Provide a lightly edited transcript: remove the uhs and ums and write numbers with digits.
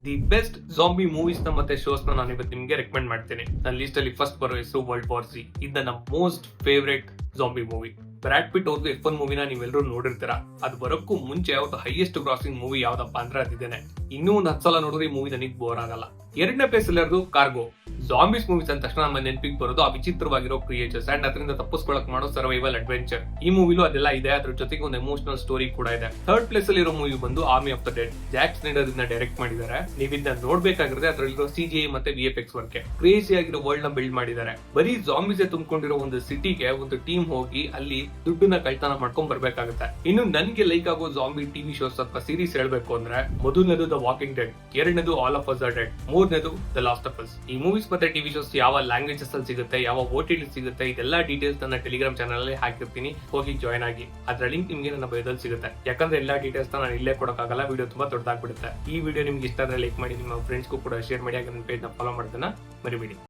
The best zombie movies ನ ಮತ್ತೆ shows ನಾನು ಇವತ್ತು ನಿಮ್ಗೆ ರೆಕಮೆಂಡ್ ಮಾಡ್ತೇನೆ. ನನ್ನ ಲಿಸ್ಟ್ ಅಲ್ಲಿ ಫಸ್ಟ್ ಬರೋ ಹೆಸರು ವರ್ಲ್ಡ್ ವಾರ್ ಝಿ. ಇದು ನನ್ನ most favourite zombie movie. Broad pit ಅವ್ರದ್ದು F1 ಮೂವಿನ ನೀವೆಲ್ಲರೂ ನೋಡಿರ್ತೀರಾ. ಅದು ಬರೋಕ್ಕೂ ಮುಂಚೆ ಅವ್ರದ್ದು ಹೈಯೆಸ್ಟ್ ಗ್ರಾಸಿಂಗ್ ಮೂವಿ ಯಾವ್ದಪ್ಪ ಅಂದ್ರೆ ಅದಿದ್ದೇನೆ. ಇನ್ನೂ ಒಂದು 10 ಸಲ ನೋಡಿದ್ರೆ ಈ ಮೂವಿ ನನಗೆ ಬೋರ್ ಆಗಲ್ಲ. ಎರಡನೇ ಪ್ಲೇಸ್ ಅಲ್ಲಿ ಕಾರ್ಗೋ. ಜಾಂಬಿಸ್ ಮೂವೀಸ್ ಅಂದ ತಕ್ಷಣ ನಮ್ಮ ನೆನಪಿಗೆ ಬರೋದು ಆ ವಿಚಿತ್ರವಾಗಿರೋ ಕ್ರಿಯೇಚರ್ಸ್ ಅಂಡ್ ಅದರಿಂದ ತಪ್ಪಿಸ್ಕೊಳಕ್ ಮಾಡೋ ಸರ್ವೈವಲ್ ಅಡ್ವೆಂಚರ್. ಈ ಮೂವಿಲೂ ಅದೆಲ್ಲ ಇದೆ, ಅದ್ರ ಜೊತೆಗೆ ಒಂದು ಎಮೋಷನಲ್ ಸ್ಟೋರಿ ಕೂಡ ಇದೆ. ಥರ್ಡ್ ಪ್ಲೇಸ್ ಅಲ್ಲಿ ಇರೋ ಮೂವಿ ಬಂದು army of the dead. Jack Schneider ಇದನ್ನ ಡೈರೆಕ್ಟ್ ಮಾಡಿದ್ದಾರೆ. ನೀವು ಇದನ್ನ ನೋಡ್ಬೇಕಾಗಿರೋದೇ ಅದರಲ್ಲಿರೋ CGI ಮತ್ತೆ VFX ವರ್ಕ್. ಕ್ರೇಜಿ ಆಗಿರೋ ವರ್ಲ್ಡ್ ನ ಬಿಲ್ಡ್ ಮಾಡಿದ್ದಾರೆ. ಬರೀ ಜಾಂಬಿಸ್ ತುಂಬಿಕೊಂಡಿರೋ ಒಂದು ಸಿಟಿಗೆ ಒಂದು ಟೀಮ್ ಹೋಗಿ ಅಲ್ಲಿ ದುಡ್ಡನ್ನ ಕಳ್ತನ ಮಾಡ್ಕೊಂಡ್ ಬರ್ಬೇಕಾಗುತ್ತೆ. ಇನ್ನು ನನ್ಗೆ ಲೈಕ್ ಆಗೋ ಜಾಂಬಿ ಟಿವಿ ಶೋಸ್ ಅಥವಾ ಸೀರೀಸ್ ಹೇಳ್ಬೇಕು ಅಂದ್ರೆ ಮೊದಲನೇದು ದ ವಾಕಿಂಗ್ ಡೆಡ್, ಎರಡನೇದು all of us R dead, ಮೂರನೇದು ದ ಲಾಸ್ಟ್ ಆಫ್ ಅಸ್. ಈ ಮೂವೀಸ್ ಮತ್ತೆ ಟಿವಿ ಶೋಸ್ ಯಾವ ಲ್ಯಾಂಗ್ವೇಜಸ್ ಅಲ್ಲಿ ಸಿಗುತ್ತೆ, ಯಾವ OTT ಸಿಗುತ್ತೆ, ಇದೆಲ್ಲ ಡೀಟೇಲ್ಸ್ ನನ್ನ ಟೆಲಿಗ್ರಾಮ್ ಚಾನಲ್ ಅಲ್ಲಿ ಹಾಕಿರ್ತೀನಿ. ಹೋಗಿ ಜಾಯ್ನ್ ಆಗಿ. ಅದ್ರ ಲಿಂಕ್ ನಿಮ್ಗೆ ನನ್ನ ಬಯೋದಲ್ಲಿ ಸಿಗುತ್ತೆ. ಯಾಕಂದ್ರೆ ಎಲ್ಲಾ ಡೀಟೇಲ್ಸ್ ನಾನು ಇಲ್ಲೇ ಕೊಡೋಕ್ಕಾಗಲ್ಲ, ವಿಡಿಯೋ ತುಂಬಾ ದೊಡ್ಡದಾಗ್ಬಿಡುತ್ತೆ. ಈ ವಿಡಿಯೋ ನಿಮ್ಗೆ ಇಷ್ಟ ಆದ್ರೆ ಲೈಕ್ ಮಾಡಿ, ನಿಮ್ಮ ಫ್ರೆಂಡ್ಸ್ಗೂ ಕೂಡ ಶೇರ್ ಮಾಡಿ. ಹಾಗೆ ನನ್ನ ಪೇಜ್ ನ ಫಾಲೋ ಮಾಡೋದನ್ನ ಮರಿಬೇಡಿ.